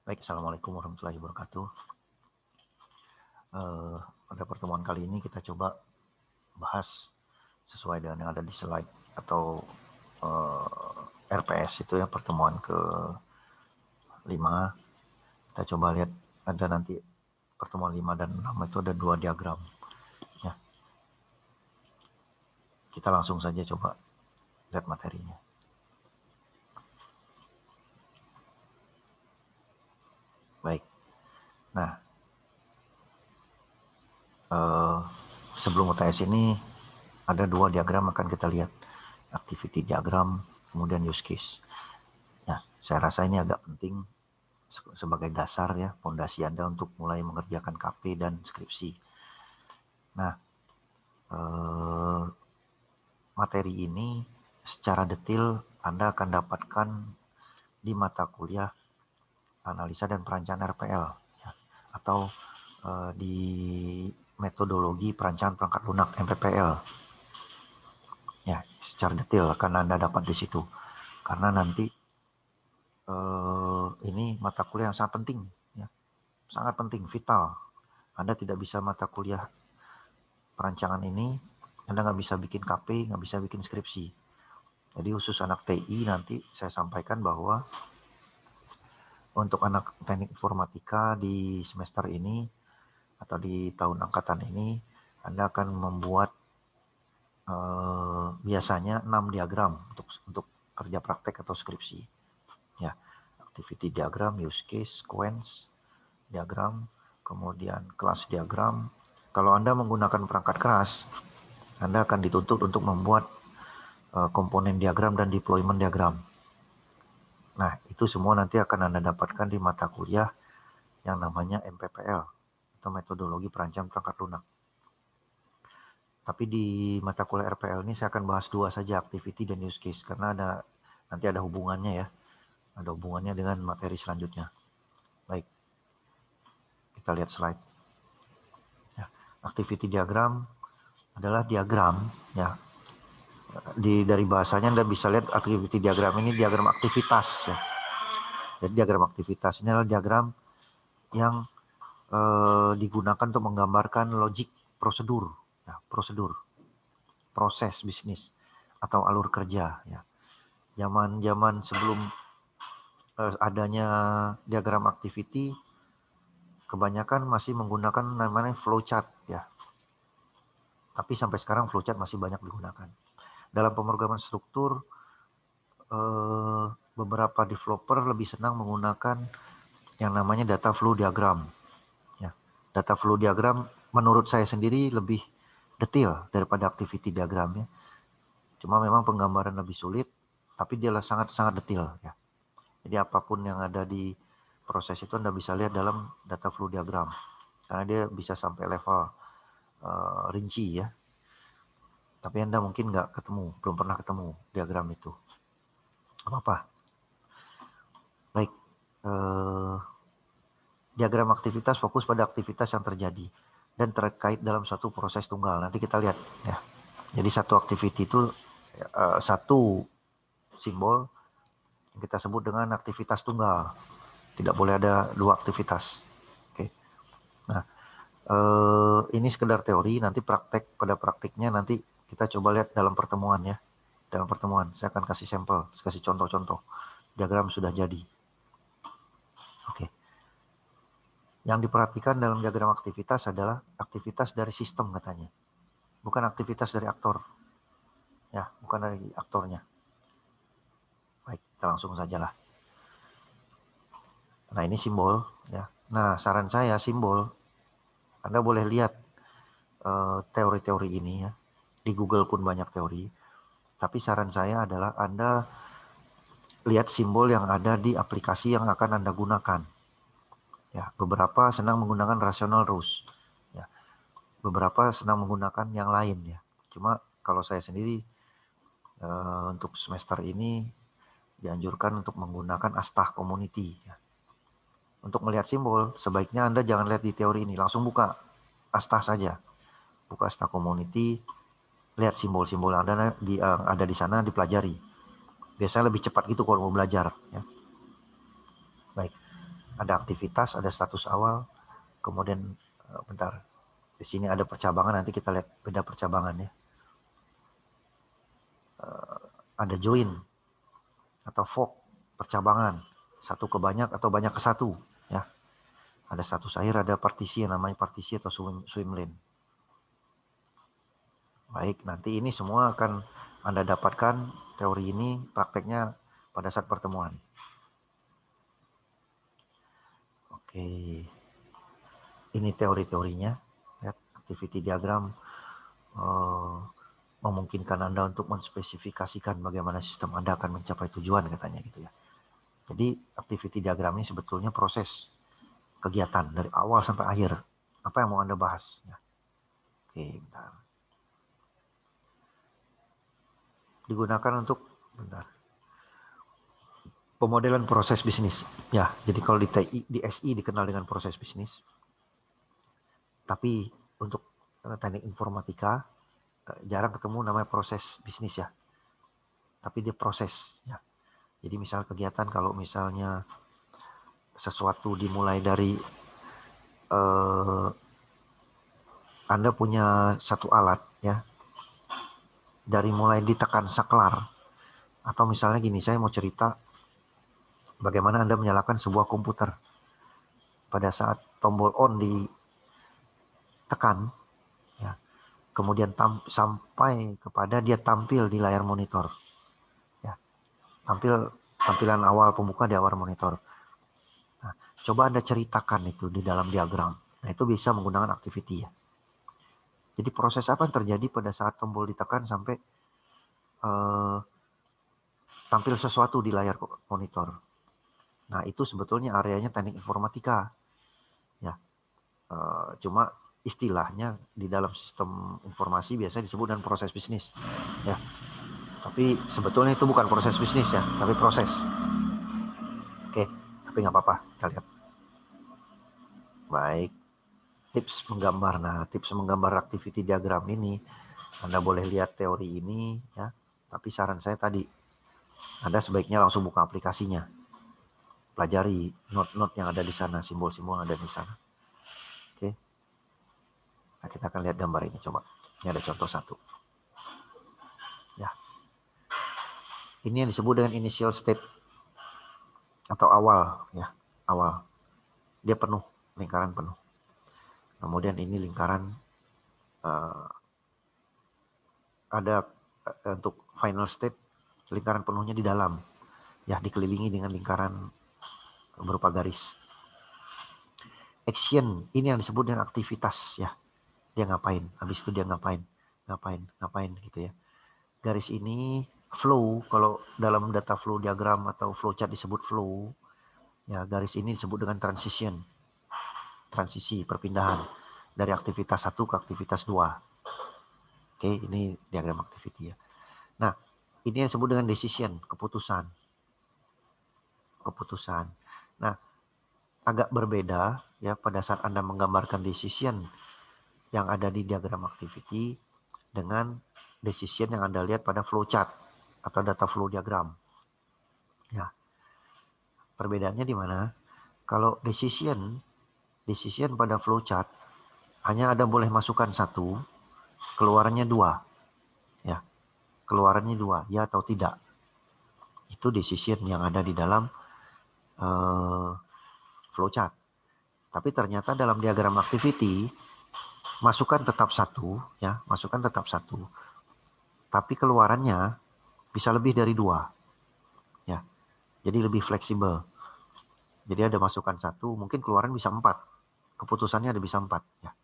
Baik, Assalamualaikum warahmatullahi wabarakatuh. Pada pertemuan kali ini kita coba bahas sesuai dengan yang ada di slide atau RPS itu ya, pertemuan ke-5. Kita coba lihat, ada nanti pertemuan 5 dan 6 itu ada 2 diagram. Ya, kita langsung saja coba lihat materinya. Baik, nah sebelum UTS ini ada 2 diagram akan kita lihat, activity diagram kemudian use case. Ya, saya rasa ini agak penting sebagai dasar ya, fondasi Anda untuk mulai mengerjakan KP dan skripsi. Nah, materi ini secara detail Anda akan dapatkan di mata kuliah analisa dan perancangan RPL ya, atau di metodologi perancangan perangkat lunak MPPL. Ya, secara detail akan Anda dapat di situ. Karena nanti ini mata kuliah yang sangat penting ya. Sangat penting, vital. Anda tidak bisa mata kuliah perancangan ini, Anda nggak bisa bikin KP, nggak bisa bikin skripsi. Jadi khusus anak TI nanti saya sampaikan bahwa untuk anak teknik informatika di semester ini atau di tahun angkatan ini, Anda akan membuat biasanya 6 diagram untuk kerja praktek atau skripsi. Ya, activity diagram, use case, sequence diagram, kemudian kelas diagram. Kalau Anda menggunakan perangkat keras, Anda akan dituntut untuk membuat komponen diagram dan deployment diagram. Nah, itu semua nanti akan Anda dapatkan di mata kuliah yang namanya MPPL atau metodologi perancang perangkat lunak. Tapi di mata kuliah RPL ini saya akan bahas 2 saja, activity dan use case, karena nanti ada hubungannya ya. Ada hubungannya dengan materi selanjutnya. Baik, kita lihat slide. Ya, activity diagram adalah diagram ya. Dari bahasanya Anda bisa lihat activity diagram ini diagram aktivitas ya. Jadi diagram aktivitas ini adalah diagram yang digunakan untuk menggambarkan logik prosedur, ya, prosedur, proses bisnis atau alur kerja. Ya. Zaman sebelum adanya diagram activity, kebanyakan masih menggunakan namanya flowchart ya. Tapi sampai sekarang flowchart masih banyak digunakan. Dalam pemrograman struktur, beberapa developer lebih senang menggunakan yang namanya data flow diagram. Ya. Data flow diagram menurut saya sendiri lebih detail daripada activity diagramnya. Cuma memang penggambaran lebih sulit, tapi dia sangat-sangat detail ya. Jadi apapun yang ada di proses itu Anda bisa lihat dalam data flow diagram. Karena dia bisa sampai level rinci ya. Tapi Anda mungkin nggak ketemu, belum pernah ketemu diagram itu. Apa-apa. Baik, diagram aktivitas fokus pada aktivitas yang terjadi dan terkait dalam satu proses tunggal. Nanti kita lihat ya. Jadi satu activity itu satu simbol yang kita sebut dengan aktivitas tunggal. Tidak boleh ada 2 aktivitas. Oke. Nah, ini sekedar teori, nanti pada praktiknya nanti kita coba lihat dalam pertemuan ya. Dalam pertemuan saya akan kasih sampel, kasih contoh-contoh. Diagram sudah jadi. Oke. Yang diperhatikan dalam diagram aktivitas adalah aktivitas dari sistem katanya. Bukan aktivitas dari aktor. Ya, bukan dari aktornya. Baik, kita langsung sajalah. Nah, ini simbol ya. Nah, saran saya simbol Anda boleh lihat teori-teori ini ya. Di Google pun banyak teori. Tapi saran saya adalah Anda lihat simbol yang ada di aplikasi yang akan Anda gunakan. Ya, beberapa senang menggunakan rational rules. Ya, beberapa senang menggunakan yang lain ya. Cuma kalau saya sendiri untuk semester ini dianjurkan untuk menggunakan Astah Community. Ya. Untuk melihat simbol, sebaiknya Anda jangan lihat di teori ini, langsung buka Astah saja. Buka Astah Community, lihat simbol-simbol yang ada di sana, dipelajari. Biasanya lebih cepat gitu kalau mau belajar. Ya. Baik. ada aktivitas, ada status awal, kemudian bentar. Di sini ada percabangan, nanti kita lihat beda percabangannya. Ada join atau fork, percabangan, satu ke banyak atau banyak ke satu, ya. Ada status akhir, ada partisi yang namanya partisi atau swim lane. Baik, nanti ini semua akan Anda dapatkan teori ini prakteknya pada saat pertemuan. Oke, ini teori-teorinya. Ya, activity diagram memungkinkan Anda untuk menspesifikasikan bagaimana sistem Anda akan mencapai tujuan, katanya gitu ya. Jadi activity diagram ini sebetulnya proses kegiatan dari awal sampai akhir. Apa yang mau Anda bahas? Ya. Oke, bentar. Digunakan untuk pemodelan proses bisnis. Ya, jadi kalau di TI, di SI dikenal dengan proses bisnis. Tapi untuk teknik informatika jarang ketemu namanya proses bisnis ya. Tapi dia proses ya. Jadi misal kegiatan, kalau misalnya sesuatu dimulai dari Anda punya satu alat ya, dari mulai ditekan saklar, atau misalnya gini, saya mau cerita bagaimana Anda menyalakan sebuah komputer. Pada saat tombol on ditekan, ya, kemudian sampai kepada dia tampil di layar monitor. Ya, tampilan awal pembuka di awal monitor. Nah, coba Anda ceritakan itu di dalam diagram. Nah, itu bisa menggunakan activity ya. Jadi proses apa yang terjadi pada saat tombol ditekan sampai tampil sesuatu di layar monitor. Nah, itu sebetulnya areanya teknik informatika. Ya, cuma istilahnya di dalam sistem informasi biasa disebut dengan proses bisnis. Ya, tapi sebetulnya itu bukan proses bisnis ya, tapi proses. Oke, tapi nggak apa-apa, kita lihat. Baik, tips menggambar. Nah, tips menggambar activity diagram ini, Anda boleh lihat teori ini ya. Tapi saran saya tadi, Anda sebaiknya langsung buka aplikasinya. Pelajari note-note yang ada di sana, simbol-simbol yang ada di sana. Oke. Nah, kita akan lihat gambar ini coba. Ini ada contoh satu. Ya. Ini yang disebut dengan initial state atau awal ya, awal. Dia penuh, lingkaran penuh. Kemudian ini lingkaran ada untuk final state, lingkaran penuhnya di dalam. Ya, dikelilingi dengan lingkaran berupa garis. Action, ini yang disebut dengan aktivitas ya. Dia ngapain, habis itu dia ngapain gitu ya. Garis ini flow, kalau dalam data flow diagram atau flow chart disebut flow. Ya, garis ini disebut dengan transition. Transisi, perpindahan dari aktivitas 1 ke aktivitas 2. Oke, ini diagram activity ya. Nah, ini yang disebut dengan decision, keputusan. Nah, agak berbeda ya pada saat Anda menggambarkan decision yang ada di diagram activity dengan decision yang Anda lihat pada flowchart atau data flow diagram. Ya. Perbedaannya di mana? Kalau decision pada flowchart hanya Anda boleh masukkan 1, keluarannya 2. Ya. Keluarannya 2, ya atau tidak. Itu decision yang ada di dalam flowchart. Tapi ternyata dalam diagram activity masukkan tetap 1 ya, masukkan tetap 1. Tapi keluarannya bisa lebih dari 2. Ya. Jadi lebih fleksibel. Jadi ada masukan 1, mungkin keluaran bisa 4. Keputusannya ada bisa 4 ya.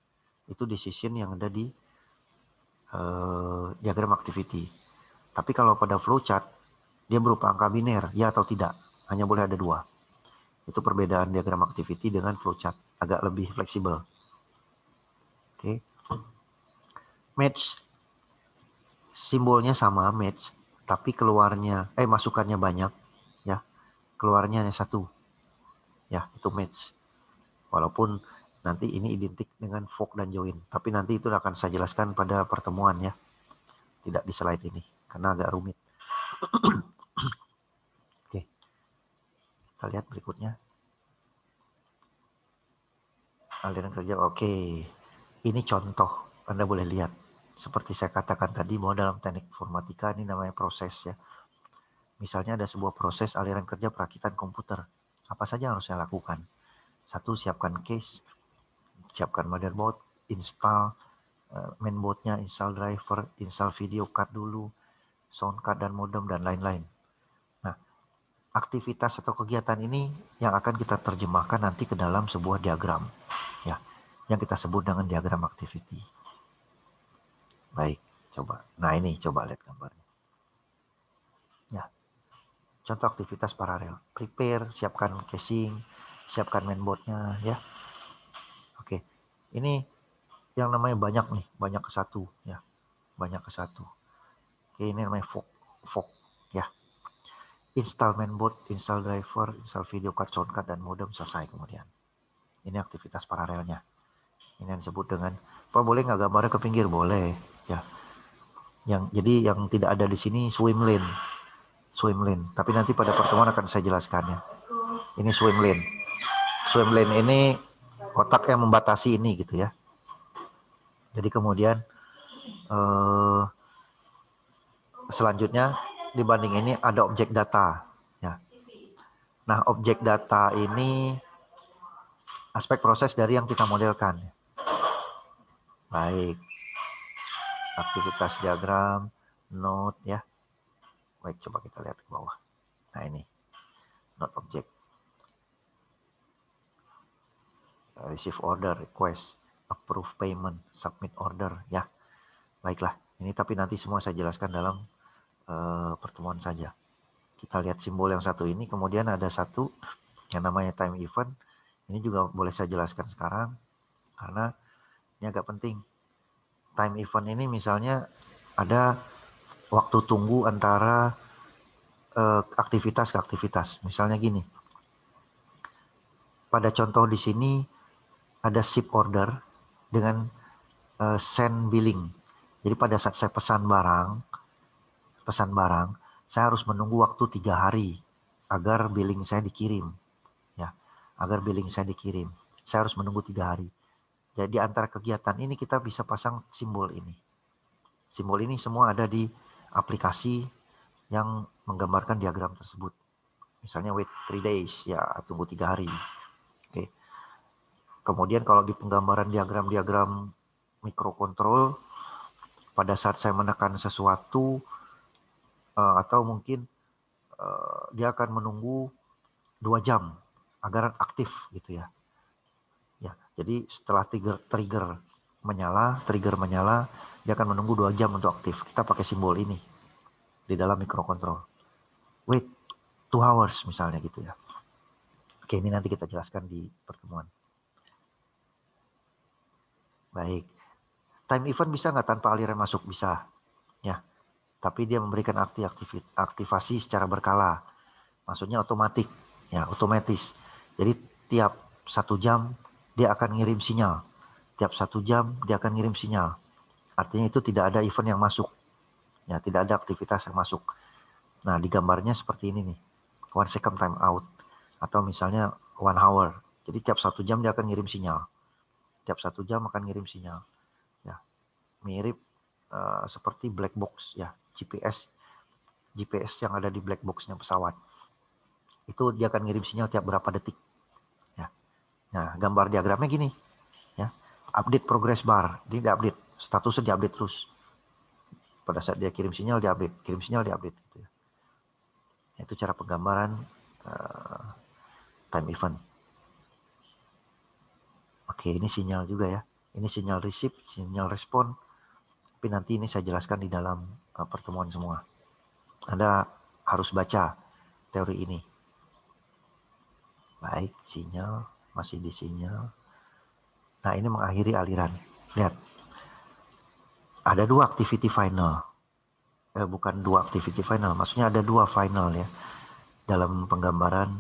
Itu decision yang ada di diagram activity. Tapi kalau pada flowchart dia berupa angka biner, ya atau tidak. Hanya boleh ada 2. Itu perbedaan diagram activity dengan flowchart, agak lebih fleksibel. Oke. Match, simbolnya sama match, tapi keluarnya masukannya banyak ya. Keluarnya hanya 1. Ya, itu match. Walaupun nanti ini identik dengan fork dan join, tapi nanti itu akan saya jelaskan pada pertemuan ya. Tidak di slide ini karena agak rumit. Oke. Kita lihat berikutnya. aliran kerja. Oke, ini contoh, Anda boleh lihat. Seperti saya katakan tadi bahwa dalam teknik informatika ini namanya proses ya. Misalnya ada sebuah proses aliran kerja perakitan komputer. Apa saja yang harus saya lakukan? Satu, siapkan case, siapkan motherboard, install mainboardnya, install driver, install video card dulu, sound card dan modem dan lain-lain. Nah, aktivitas atau kegiatan ini yang akan kita terjemahkan nanti ke dalam sebuah diagram ya, yang kita sebut dengan diagram activity. Baik, coba. Nah, ini coba lihat gambarnya. Ya, contoh aktivitas paralel. Prepare, siapkan casing, siapkan mainboardnya ya. Oke. Ini yang namanya banyak nih, banyak ke satu ya. Banyak ke satu. Oke, ini namanya fork ya. Install mainboard, install driver, install video card, sound card dan modem, selesai kemudian. Ini aktivitas paralelnya. Ini yang disebut dengan, Pak boleh nggak gambarnya ke pinggir? Boleh ya. Jadi yang tidak ada di sini swim lane. Tapi nanti pada pertemuan akan saya jelaskannya. Ini swim lane. Swim lane ini kotak yang membatasi ini gitu ya. Jadi kemudian selanjutnya dibanding ini ada objek data ya. Nah, objek data ini aspek proses dari yang kita modelkan. Baik. Aktivitas diagram, node ya. Baik, coba kita lihat ke bawah. Nah, ini node object. Receive order, request, approve payment, submit order ya. Baiklah, ini tapi nanti semua saya jelaskan dalam pertemuan saja. Kita lihat simbol yang satu ini, kemudian ada satu yang namanya time event. Ini juga boleh saya jelaskan sekarang karena ini agak penting. Time event ini misalnya ada waktu tunggu antara aktivitas ke aktivitas. Misalnya gini. Pada contoh di sini ada ship order dengan send billing. Jadi pada saat saya pesan barang, saya harus menunggu waktu 3 hari agar billing saya dikirim. Ya, agar billing saya dikirim. Saya harus menunggu 3 hari. Jadi antara kegiatan ini kita bisa pasang simbol ini. Simbol ini semua ada di aplikasi yang menggambarkan diagram tersebut. Misalnya wait 3 days, ya tunggu 3 hari. Oke. Kemudian kalau di penggambaran diagram mikrokontrol, pada saat saya menekan sesuatu, atau mungkin dia akan menunggu 2 jam agar aktif gitu ya. Ya, jadi setelah trigger menyala, dia akan menunggu 2 jam untuk aktif. Kita pakai simbol ini di dalam mikrokontrol. Wait 2 hours misalnya gitu ya. Oke, ini nanti kita jelaskan di pertemuan. Baik. Time event bisa nggak tanpa aliran masuk? Bisa. Ya. Tapi dia memberikan aktivasi secara berkala. Maksudnya otomatis. Ya, otomatis. Jadi tiap 1 jam dia akan ngirim sinyal. Tiap 1 jam dia akan ngirim sinyal. Artinya itu tidak ada event yang masuk. Ya, tidak ada aktivitas yang masuk. Nah, di gambarnya seperti ini nih. 1 second time out. Atau misalnya 1 hour. Jadi tiap 1 jam dia akan ngirim sinyal. Tiap 1 jam akan ngirim sinyal. Ya, mirip seperti black box ya, GPS yang ada di black boxnya pesawat. Itu dia akan ngirim sinyal tiap berapa detik. Ya. Nah, gambar diagramnya gini. Ya, update progress bar. Ini diupdate, statusnya diupdate terus. Pada saat dia kirim sinyal diupdate, gitu ya. Itu cara penggambaran time event. Oke, ini sinyal juga ya. Ini sinyal receive, sinyal respon. Tapi nanti ini saya jelaskan di dalam pertemuan semua. Anda harus baca teori ini. Baik, sinyal, masih di sinyal. Nah, ini mengakhiri aliran. Lihat. Ada 2 activity final. Bukan 2 activity final, maksudnya ada 2 final ya. Dalam penggambaran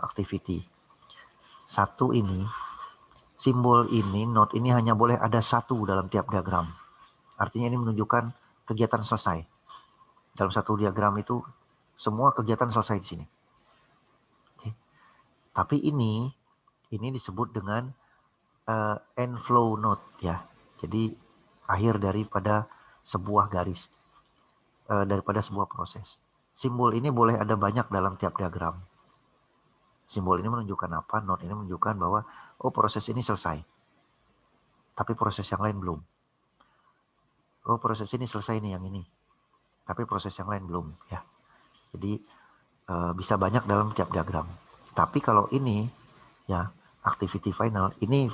activity. Satu ini, simbol ini, node ini hanya boleh ada 1 dalam tiap diagram. Artinya ini menunjukkan kegiatan selesai. Dalam satu diagram itu, semua kegiatan selesai di sini. Oke. Tapi ini disebut dengan end flow node ya. Jadi akhir daripada sebuah garis, daripada sebuah proses. Simbol ini boleh ada banyak dalam tiap diagram. Simbol ini menunjukkan apa? Node ini menunjukkan bahwa oh proses ini selesai. Tapi proses yang lain belum. Oh proses ini selesai nih yang ini. Tapi proses yang lain belum ya. Jadi bisa banyak dalam tiap diagram. Tapi kalau ini ya activity final, ini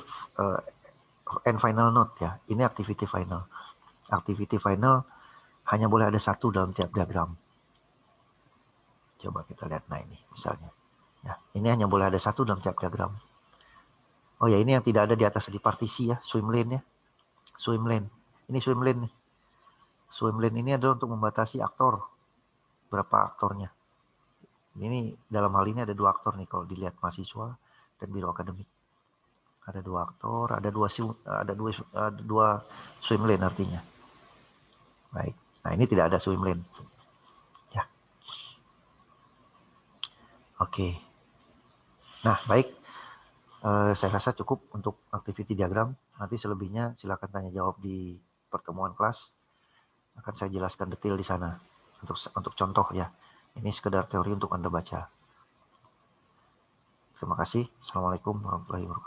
end final node ya. Ini activity final. Activity final hanya boleh ada satu dalam tiap diagram. Coba kita lihat, nah ini misalnya. Ya, ini hanya boleh ada satu dalam tiap diagram. Oh ya, ini yang tidak ada di atas di partisi ya, swim lane ya. Swim lane. Ini swim lane nih. Swim lane ini adalah untuk membatasi aktor. Berapa aktornya. Ini dalam hal ini ada 2 aktor nih kalau dilihat mahasiswa dan biro akademik. Ada 2 aktor, ada dua swim lane artinya. Baik. Nah, ini tidak ada swim lane. Ya. Oke. Nah, baik. Saya rasa cukup untuk activity diagram. Nanti selebihnya silakan tanya jawab di pertemuan kelas. Akan saya jelaskan detail di sana untuk contoh ya. Ini sekedar teori untuk Anda baca. Terima kasih. Assalamualaikum warahmatullahi wabarakatuh.